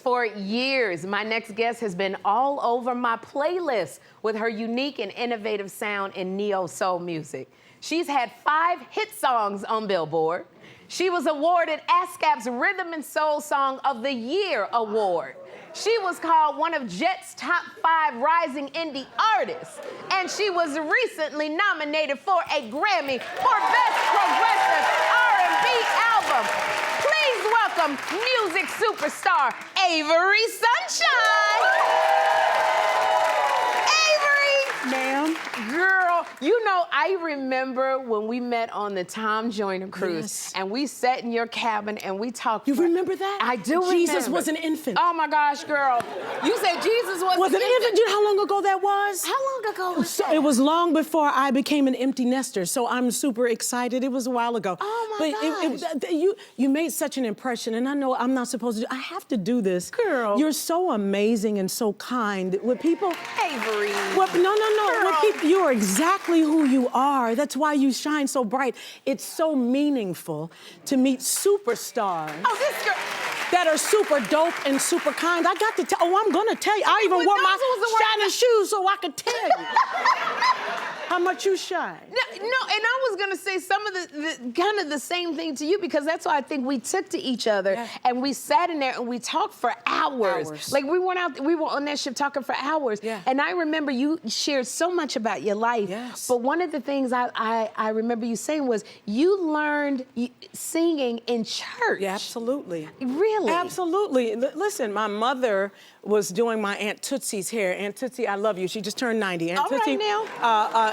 For years, my next guest has been all over my playlist with her unique and innovative sound in neo-soul music. She's had 5 hit songs on Billboard. She was awarded ASCAP's Rhythm and Soul Song of the Year award. She was called one of Jet's top 5 rising indie artists, and she was recently nominated for a Grammy for Best Progressive R&B Album. Please welcome music superstar Avery Sunshine. Avery! Ma'am? Girl, you know, I remember when we met on the Tom Joyner cruise, Yes. and we sat in your cabin and we talked. You remember that? I do Jesus remember. was an infant. Oh my gosh, girl. You said Jesus was an infant. Do you know how long ago that was? How long ago was that? It was long before I became an empty nester, so I'm super excited. It was a while ago. Oh my gosh. You made such an impression, and I know I'm not supposed to I have to do this. Girl. You're so amazing and so kind. With people... Avery. Well, no. Girl. With people, you are exactly who you are. That's why you shine so bright. It's so meaningful to meet superstars. Oh, this girl. That are super dope and super kind. I got to tell, I'm gonna tell you. I even wore my shining shoes so I could tell you how much you shine. No, and I was gonna say some of the kind of the same thing to you, because that's why I think we took to each other and we sat in there and we talked for hours. Like we were on that ship talking for hours. Yeah. And I remember you shared so much about your life. Yes. But one of the things I remember you saying was you learned singing in church. Yeah, absolutely. Really? Absolutely. Listen, my mother was doing my Aunt Tootsie's hair. Aunt Tootsie, I love you. She just turned 90. Aunt All Tootsie, right now.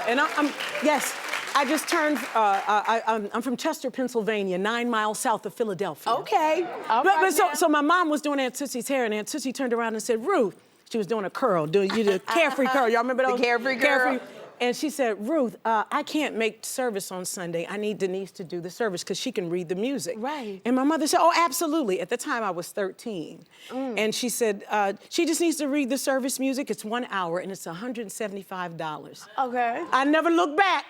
and yes, I just turned, I'm from Chester, Pennsylvania, 9 miles south of Philadelphia. Okay. All right So my mom was doing Aunt Tootsie's hair, and Aunt Tootsie turned around and said, Ruth, she was doing a curl, the carefree curl. Y'all remember those? The carefree curl. And she said, Ruth, I can't make service on Sunday. I need Denise to do the service because she can read the music. Right. And my mother said, oh, absolutely. At the time, I was 13. And she said, she just needs to read the service music. It's 1 hour, and it's $175. Okay. I never looked back.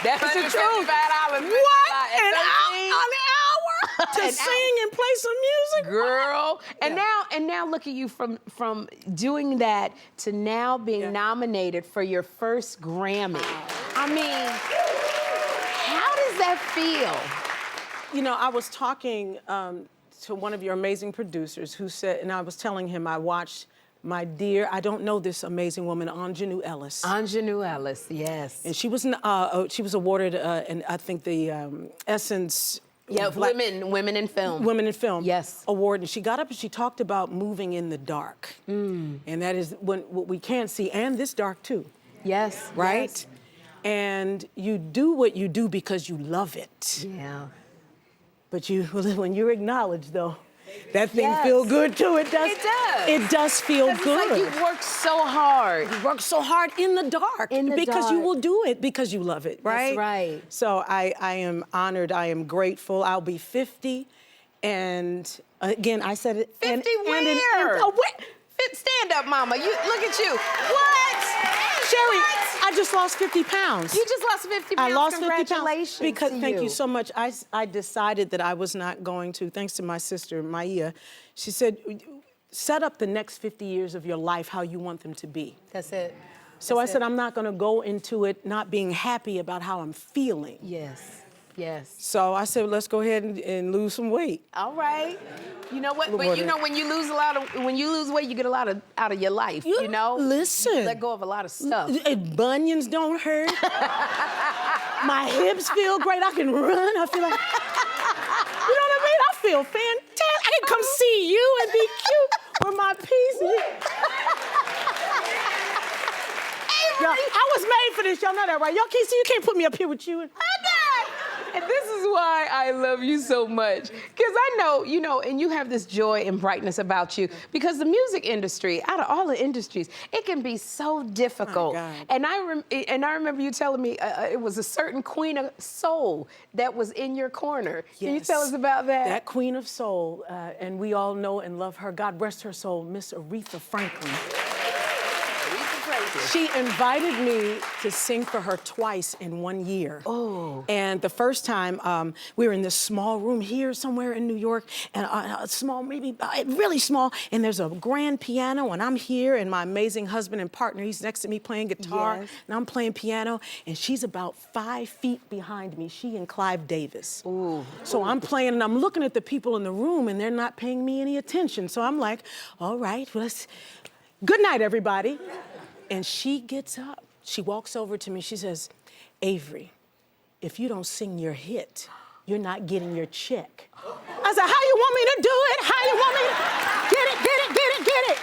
That's the truth. $175. What? An hour? To sing and play some music? Girl. And now look at you from doing that to now being nominated for your first Grammy. I mean, how does that feel? You know, I was talking to one of your amazing producers who said, and I was telling him I watched my dear, I don't know this amazing woman, Anjanou Ellis. Anjanou Ellis, yes. And she was awarded, and I think the Essence. Yeah, women in film. Women in Film. Yes. Award. And she got up and she talked about moving in the dark. And that is what we can't see, and this dark too. Yes. Right? Yes. And you do what you do because you love it. Yeah. But when you're acknowledged, though, that thing feels good too. It does. It does. It does feel good. It's like you worked so hard. You work so hard in the dark. Because you will do it because you love it, right? That's right. So I am honored. I am grateful. I'll be 50, and again, I said it. 50 where? Stand up, mama. Look at you. What? Sherri, I just lost 50 pounds. You just lost 50 pounds. I lost 50 pounds. Congratulations Because, to thank you so much. I decided that I was not going to, thanks to my sister, Maia. She said, set up the next 50 years of your life how you want them to be. That's it. So I said, I'm not going to go into it not being happy about how I'm feeling. Yes. Yes. So I said, let's go ahead and lose some weight. All right. You know what? But you know, when you lose weight, you get a lot out of your life. You know. Listen. You let go of a lot of stuff. Bunions don't hurt. My hips feel great. I can run. I feel like, you know what I mean? I feel fantastic. I can come see you and be cute with my piece. Y'all, I was made for this. Y'all know that, right? Y'all can't see. You can't put me up here with you. And this is why I love you so much. Because I know, you know, and you have this joy and brightness about you. Because the music industry, out of all the industries, it can be so difficult. Oh, God. And I remember you telling me it was a certain queen of soul that was in your corner. Yes. Can you tell us about that? That queen of soul, and we all know and love her. God rest her soul, Miss Aretha Franklin. She invited me to sing for her twice in 1 year. Oh. And the first time, we were in this small room here somewhere in New York, and a small, maybe really small, and there's a grand piano, and I'm here, and my amazing husband and partner, he's next to me playing guitar, Yes. and I'm playing piano, and she's about 5 feet behind me, she and Clive Davis. Ooh. So I'm playing, and I'm looking at the people in the room, and they're not paying me any attention. So I'm like, all right, well, good night, everybody. And she gets up, she walks over to me, she says, Avery, if you don't sing your hit, you're not getting your check. I said, how you want me to do it? How you want me to get it?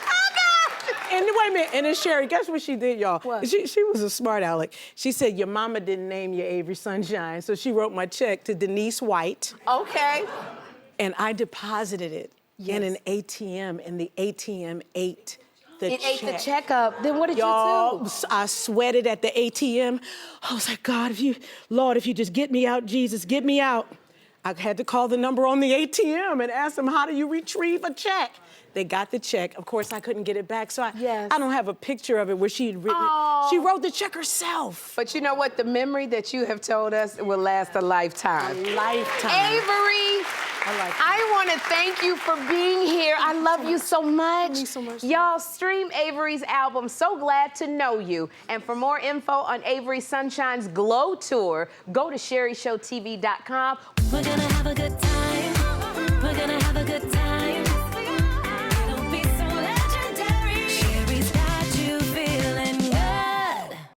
Oh, God! And wait a minute, and then Sherri, guess what she did, y'all? What? She was a smart aleck. She said, your mama didn't name you Avery Sunshine, so she wrote my check to Denise White. Okay. And I deposited it in an ATM, and the ATM ate the check. It ate the check up. Then what did Y'all, you do? I sweated at the ATM. I was like, God, Lord, if you just get me out, Jesus, get me out. I had to call the number on the ATM and ask them, how do you retrieve a check? They got the check. Of course, I couldn't get it back, so I don't have a picture of it where she had written it. She wrote the check herself. But you know what? The memory that you have told us will last a lifetime. A lifetime. Avery, I want to thank you for being here. I love you so much. Me so much. Y'all, stream Avery's album, So Glad to Know You. And for more info on Avery Sunshine's Glow Tour, go to SherriShowTV.com. We're gonna have a good time. We're gonna have a good time.